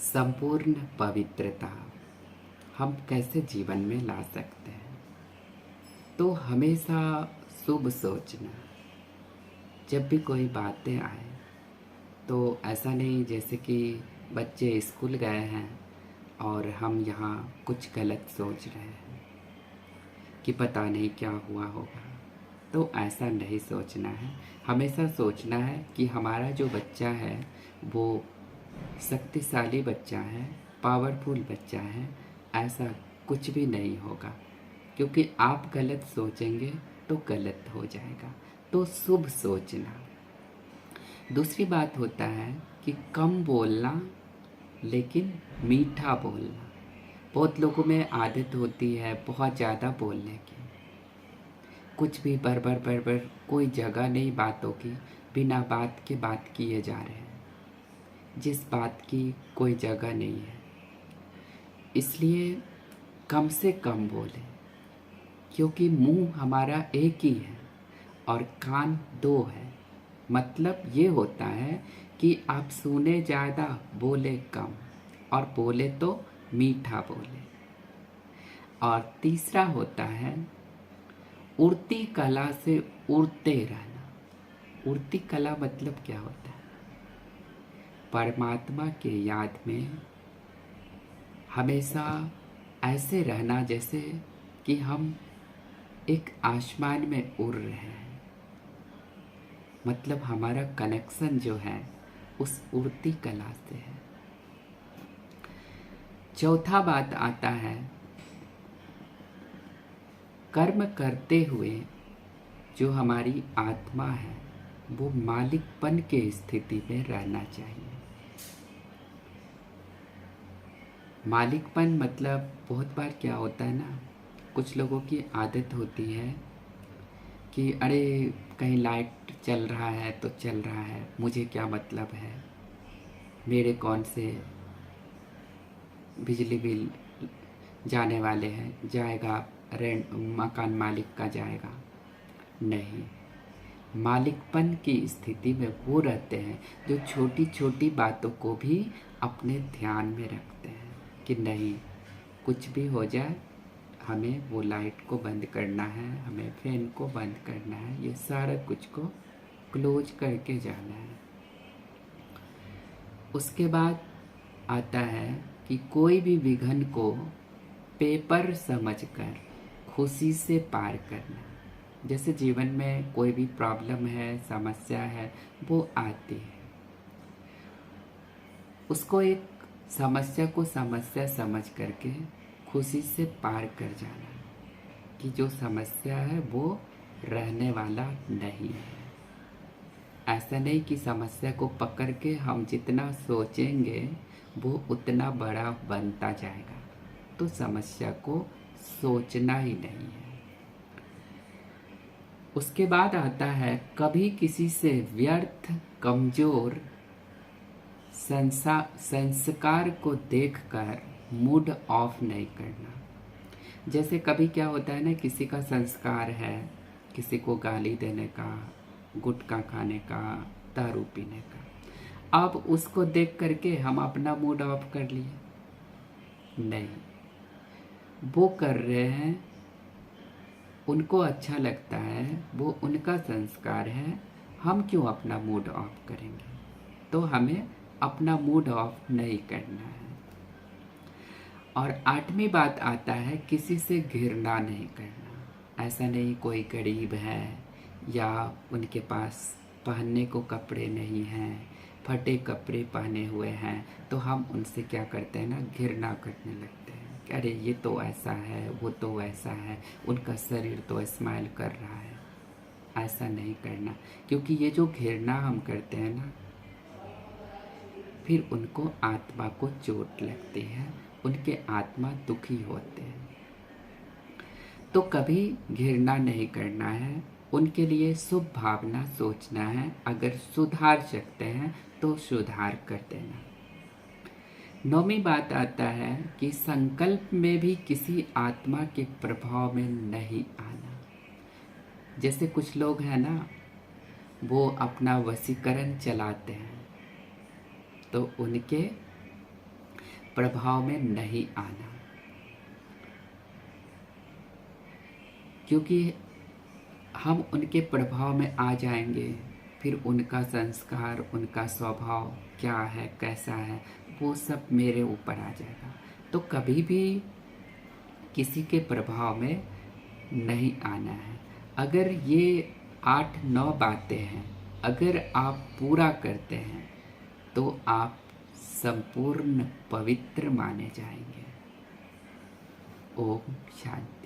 संपूर्ण पवित्रता हम कैसे जीवन में ला सकते हैं। तो हमेशा शुभ सोचना। जब भी कोई बातें आए तो ऐसा नहीं जैसे कि बच्चे स्कूल गए हैं और हम यहाँ कुछ गलत सोच रहे हैं कि पता नहीं क्या हुआ होगा। तो ऐसा नहीं सोचना है। हमेशा सोचना है कि हमारा जो बच्चा है वो शक्तिशाली बच्चा है, पावरफुल बच्चा है। ऐसा कुछ भी नहीं होगा, क्योंकि आप गलत सोचेंगे तो गलत हो जाएगा। तो शुभ सोचना। दूसरी बात होता है कि कम बोलना लेकिन मीठा बोलना। बहुत लोगों में आदत होती है बहुत ज़्यादा बोलने की। कुछ भी बरबर बरबर, कोई जगह नहीं बातों की, बिना बात के बात किए जा रहे हैं जिस बात की कोई जगह नहीं है। इसलिए कम से कम बोलें, क्योंकि मुंह हमारा एक ही है और कान दो है। मतलब ये होता है कि आप सुने ज़्यादा, बोले कम, और बोले तो मीठा बोले। और तीसरा होता है उड़ती कला से उड़ते रहना। उड़ती कला मतलब क्या होता है? परमात्मा के याद में हमेशा ऐसे रहना जैसे कि हम एक आसमान में उड़ रहे हैं। मतलब हमारा कनेक्शन जो है उस उड़ती कला से है। चौथा बात आता है कर्म करते हुए जो हमारी आत्मा है वो मालिकपन के स्थिति में रहना चाहिए। मालिकपन मतलब बहुत बार क्या होता है ना, कुछ लोगों की आदत होती है कि अरे कहीं लाइट चल रहा है तो चल रहा है, मुझे क्या मतलब है, मेरे कौन से बिजली बिल जाने वाले हैं, जाएगा रेंट, मकान मालिक का जाएगा। नहीं, मालिकपन की स्थिति में वो रहते हैं जो छोटी छोटी बातों को भी अपने ध्यान में रखते हैं कि नहीं, कुछ भी हो जाए हमें वो लाइट को बंद करना है, हमें फैन को बंद करना है, ये सारा कुछ को क्लोज करके जाना है। उसके बाद आता है कि कोई भी विघ्न को पेपर समझकर खुशी से पार करना। जैसे जीवन में कोई भी प्रॉब्लम है, समस्या है, वो आती है, उसको एक समस्या को समस्या समझ करके खुशी से पार कर जाना कि जो समस्या है वो रहने वाला नहीं है। ऐसा नहीं कि समस्या को पकड़ के हम जितना सोचेंगे वो उतना बड़ा बनता जाएगा। तो समस्या को सोचना ही नहीं है। उसके बाद आता है कभी किसी से व्यर्थ कमजोर संस्कार को देखकर मूड ऑफ नहीं करना। जैसे कभी क्या होता है ना, किसी का संस्कार है किसी को गाली देने का, गुटखा खाने का, दारू पीने का, अब उसको देख करके हम अपना मूड ऑफ कर लिए। नहीं, वो कर रहे हैं, उनको अच्छा लगता है, वो उनका संस्कार है, हम क्यों अपना मूड ऑफ करेंगे? तो हमें अपना मूड ऑफ नहीं करना है। और आठवीं बात आता है किसी से घृणा नहीं करना। ऐसा नहीं कोई गरीब है या उनके पास पहनने को कपड़े नहीं हैं, फटे कपड़े पहने हुए हैं, तो हम उनसे क्या करते हैं ना, घृणा करने लगते हैं। अरे ये तो ऐसा है, वो तो वैसा है, उनका शरीर तो स्माइल कर रहा है। ऐसा नहीं करना, क्योंकि ये जो घृणा हम करते हैं ना, फिर उनको आत्मा को चोट लगती है, उनके आत्मा दुखी होते हैं। तो कभी घृणा नहीं करना है, उनके लिए शुभ भावना सोचना है। अगर सुधार सकते हैं तो सुधार कर देना। नौवीं बात आता है कि संकल्प में भी किसी आत्मा के प्रभाव में नहीं आना। जैसे कुछ लोग हैं ना, वो अपना वशीकरण चलाते हैं, तो उनके प्रभाव में नहीं आना, क्योंकि हम उनके प्रभाव में आ जाएंगे, फिर उनका संस्कार, उनका स्वभाव क्या है, कैसा है, वो सब मेरे ऊपर आ जाएगा। तो कभी भी किसी के प्रभाव में नहीं आना है। अगर ये 8-9 बातें हैं, अगर आप पूरा करते हैं तो आप संपूर्ण पवित्र माने जाएंगे। ओम शांति।